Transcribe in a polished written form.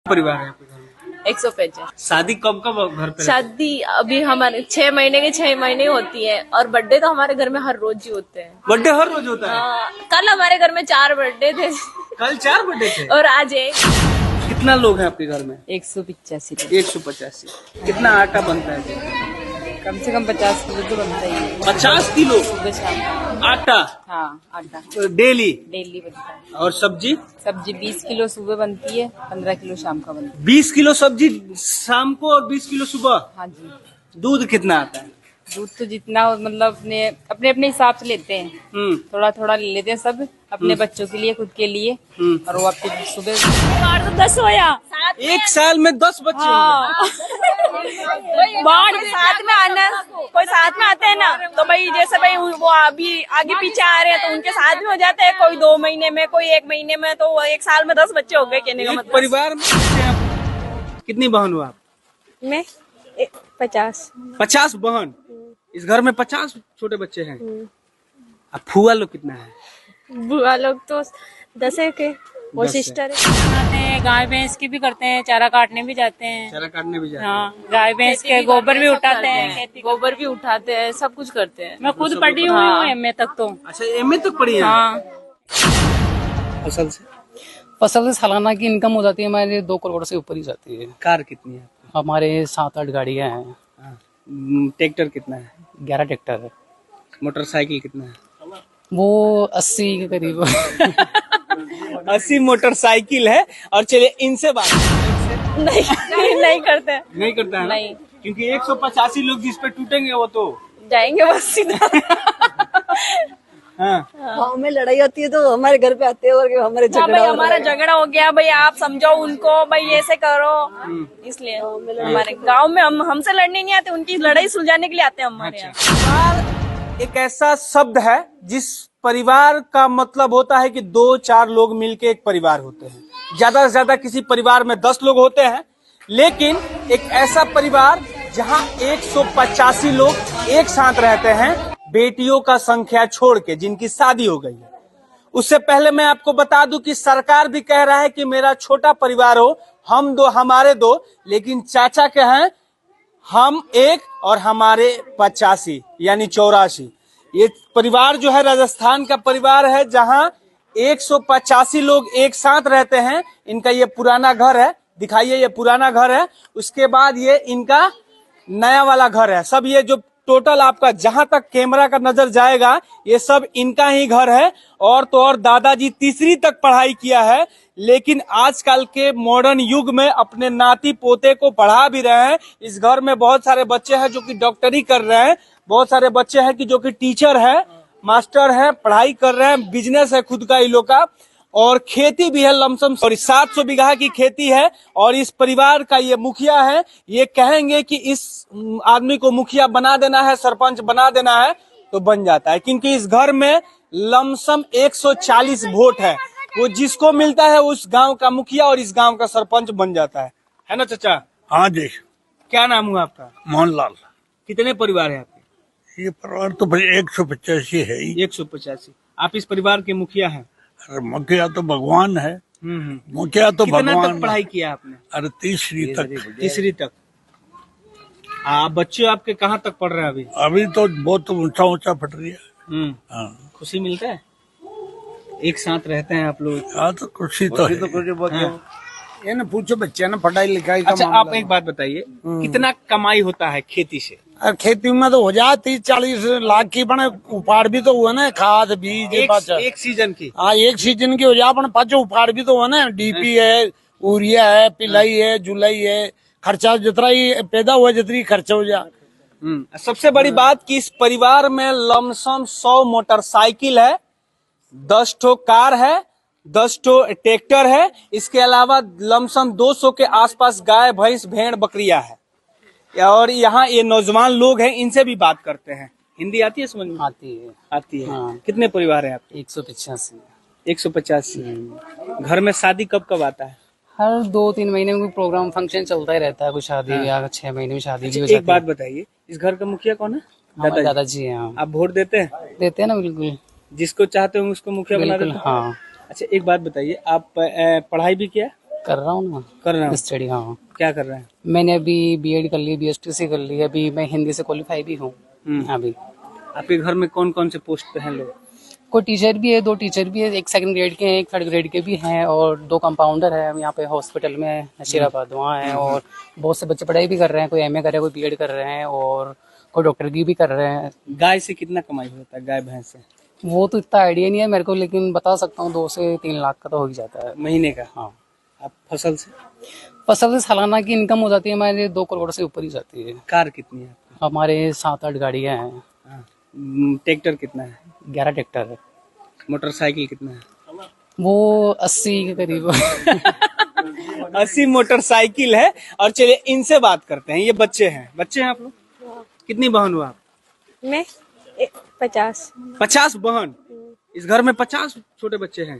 परिवार है आपके घर में? 150। शादी कब कब घर पे? शादी अभी हमारे 6 महीने के 6 महीने होती है और बर्थडे तो हमारे घर में हर रोज ही होते हैं। बर्थडे हर रोज होता है? हाँ, कल हमारे घर में 4 बर्थडे थे कल 4 बर्थडे थे और आज एक। कितना लोग हैं आपके घर में? 185। 185। कितना आटा बनता है? कम से कम 50 किलो तो बनता ही है। 50 किलो सुबह शाम। आटा? हाँ, आटा डेली? डेली बनता है। और सब्जी? सब्जी 20 किलो सुबह बनती है, 15 किलो शाम का बनता 20 किलो सब्जी शाम को और 20 किलो सुबह? है। हाँ जी। दूध कितना आता है? दूध तो जितना हो, मतलब अपने अपने अपने हिसाब से लेते हैं। थोड़ा थोड़ा ले लेते हैं सब, अपने बच्चों के लिए, खुद के लिए। और वो आपके सुबह बाढ़ तो 10 होया। एक साल में 10 बच्चे बाढ़ साथ में आना, कोई साथ में आते हैं ना, तो भाई जैसे भाई वो अभी आगे पीछे आ रहे हैं तो उनके साथ में हो जाते हैं। कोई 2 महीने में, कोई 1 महीने में, तो 1 साल में 10 बच्चे हो गए कहने का एक मतलब। परिवार में कितनी बहन हो आप? मैं 50। 50 बहन? इस घर में 50 छोटे बच्चे हैं। अब फुआ लोग कितना है? बुआ लोग तो 10 है के, वो 10 है। सिस्टर है। गाय भैंस की भी करते हैं, चारा काटने भी जाते हैं। चारा काटने भी जाते हैं? हाँ, गाय भैंस के गोबर भी उठाते हैं, गोबर भी उठाते हैं, सब कुछ करते हैं। मैं खुद पढ़ी हुई हूँ एमए तक तो। अच्छा, एमए तक पढ़ी है? हाँ। फसल से सालाना की इनकम हो जाती है हमारे 2 करोड़ से ऊपर ही जाती है। कार कितनी है? हमारे 7-8 गाड़ियां हैं। ट्रैक्टर कितना है? 11 ट्रैक्टर है। मोटरसाइकिल कितना है? वो 80 के करीब 80 मोटरसाइकिल है। और चलिए इनसे बात नहीं करते हैं। नहीं करता है ना? नहीं। क्योंकि 185 लोग जिस पे टूटेंगे वो तो जाएंगे बस सीधा। हाँ। गाँव में लड़ाई होती है तो हमारे घर पे आते हैं और हमारे हाँ झगड़ा भाई, हो हमारा झगड़ा हो गया भाई, आप समझाओ उनको भाई, ऐसे करो। इसलिए हमारे गांव में हमसे लड़ने नहीं आते, उनकी लड़ाई सुलझाने के लिए आते हैं हमारे यहाँ। परिवार एक ऐसा शब्द है जिस परिवार का मतलब होता है कि 2-4 लोग मिलके एक परिवार होते हैं। ज्यादा से ज्यादा किसी परिवार में 10 लोग होते हैं, लेकिन एक ऐसा परिवार जहां 185 लोग एक साथ रहते हैं, बेटियों का संख्या छोड़ के, जिनकी शादी हो गई है। उससे पहले मैं आपको बता दूं कि सरकार भी कह रहा है कि मेरा छोटा परिवार हो, हम 2 हमारे 2, लेकिन चाचा के हैं हम 1 और हमारे 85 यानी 84। ये परिवार जो है राजस्थान का परिवार है जहां 185 लोग एक साथ रहते हैं। इनका ये पुराना घर है, दिखाइए, ये पुराना घर है। उसके बाद ये इनका नया वाला घर है। सब ये जो टोटल आपका जहां तक कैमरा का नजर जाएगा, ये सब इनका ही घर है। और तो और दादाजी तीसरी तक पढ़ाई किया है, लेकिन आजकल के मॉडर्न युग में अपने नाती पोते को पढ़ा भी रहे हैं। इस घर में बहुत सारे बच्चे हैं जो कि डॉक्टरी कर रहे हैं, बहुत सारे बच्चे हैं कि जो कि टीचर है, मास्टर है, पढ़ाई कर रहे हैं, बिजनेस है खुद का इन लोग का, और खेती भी है लमसम। और 700 बीघा की खेती है। और इस परिवार का ये मुखिया है। ये कहेंगे कि इस आदमी को मुखिया बना देना है, सरपंच बना देना है, तो बन जाता है। क्योंकि इस घर में लमसम 140 वोट है। वो जिसको मिलता है उस गांव का मुखिया और इस गांव का सरपंच बन जाता है ना चाचा? हाँ जी। क्या नाम हुआ आपका? मोहनलाल। कितने परिवार है आपके? ये परिवार तो भाई 185 है ही। 185। आप इस परिवार के मुखिया हैं? अरे मुखिया तो भगवान है। मुखिया तो कितना भगवान तक पढ़ाई किया आपने? अरे तीसरी तक। तीसरी तक। बच्चे आपके कहाँ तक पढ़ रहे हैं अभी? अभी तो बहुत ऊंचा ऊंचा पढ़ रही है। हाँ। खुशी मिलता है? एक साथ रहते हैं आप लोग? हाँ, तो खुशी तो है। ये ना पूछो बच्चे ना पढ़ाई लिखाई का अच्छा, मामला। आप एक बात बताइए, कितना कमाई होता है खेती से? और खेती में तो हो जाए 30-40 लाख की, बने उपाड़ भी तो हुआ ना, खाद बीज एक सीजन की? हाँ, एक सीजन की हो जाए, अपन पाँचों उपाड़ भी तो हुआ ना। डीपी है, यूरिया है, पिलाई है, जुलाई है, खर्चा जितना ही पैदा हुआ जितनी खर्चा हो जाए। सबसे बड़ी बात कि इस परिवार में लमसम 100 मोटरसाइकिल है, 10 ठो कार है, 10 ठो ट्रैक्टर है। इसके अलावा लमसम 200 के आसपास गाय, भैंस, भेड़, बकरियां है। और यहाँ ये नौजवान लोग हैं, इनसे भी बात करते हैं। हिंदी आती है समझ में? आती है। हाँ। कितने परिवार है आपके? 185। 185। घर में शादी कब कब आता है? हर 2-3 महीने में कोई प्रोग्राम फंक्शन चलता ही रहता है, कोई शादी या 6 महीने में शादी भी हो जाती है। एक बात बताइए, इस घर का मुखिया कौन है? दादाजी हैं। आप वोट देते हैं? देते हैं ना, बिल्कुल। जिसको चाहते हो उसको मुखिया बना देते बिल्कुल, हैं? हाँ। अच्छा, एक बात बताइए, आप पढ़ाई भी किया? कर रहा हूँ ना, कर रहे हो? स्टडी। हाँ, क्या कर रहे हैं? मैंने अभी बीएड कर ली, बीएसटीसी कर ली, अभी मैं हिंदी से क्वालिफाई भी हूँ। अभी आपके घर में कौन कौन से पोस्ट पे हैं लोग? कोई टीचर भी है, 2 टीचर भी है, एक 2nd ग्रेड के हैं, एक 3rd ग्रेड के भी हैं, और 2 कंपाउंडर है यहाँ पे हॉस्पिटल में नशीराबाद वहाँ है। और बहुत से बच्चे पढ़ाई भी कर रहे हैं, कोई एमए कर रहे हैं, कोई बीएड कर रहे हैं, और कोई डॉक्टर की भी कर रहे हैं। गाय से कितना कमाई होता है, गाय भैंस से वो तो इतना आइडिया नहीं है मेरे को, लेकिन बता सकता हूँ 2 से 3 लाख का तो हो ही जाता है। महीने का? हाँ, आप फसल से? फसल से सालाना की इनकम हो जाती है हमारे 2 करोड़ से ऊपर ही जाती है। कार कितनी है? हमारे 7-8 गाड़ियाँ हैं। हाँ। ट्रैक्टर कितना है? 11 ट्रैक्टर है। मोटरसाइकिल कितना है? वो 80 के करीब। 80 मोटरसाइकिल है। और चलिए इनसे बात करते हैं, ये बच्चे हैं आप लोग? कितनी बहन हो आप? मैं 50। 50 बहन? इस घर में 50 छोटे बच्चे हैं?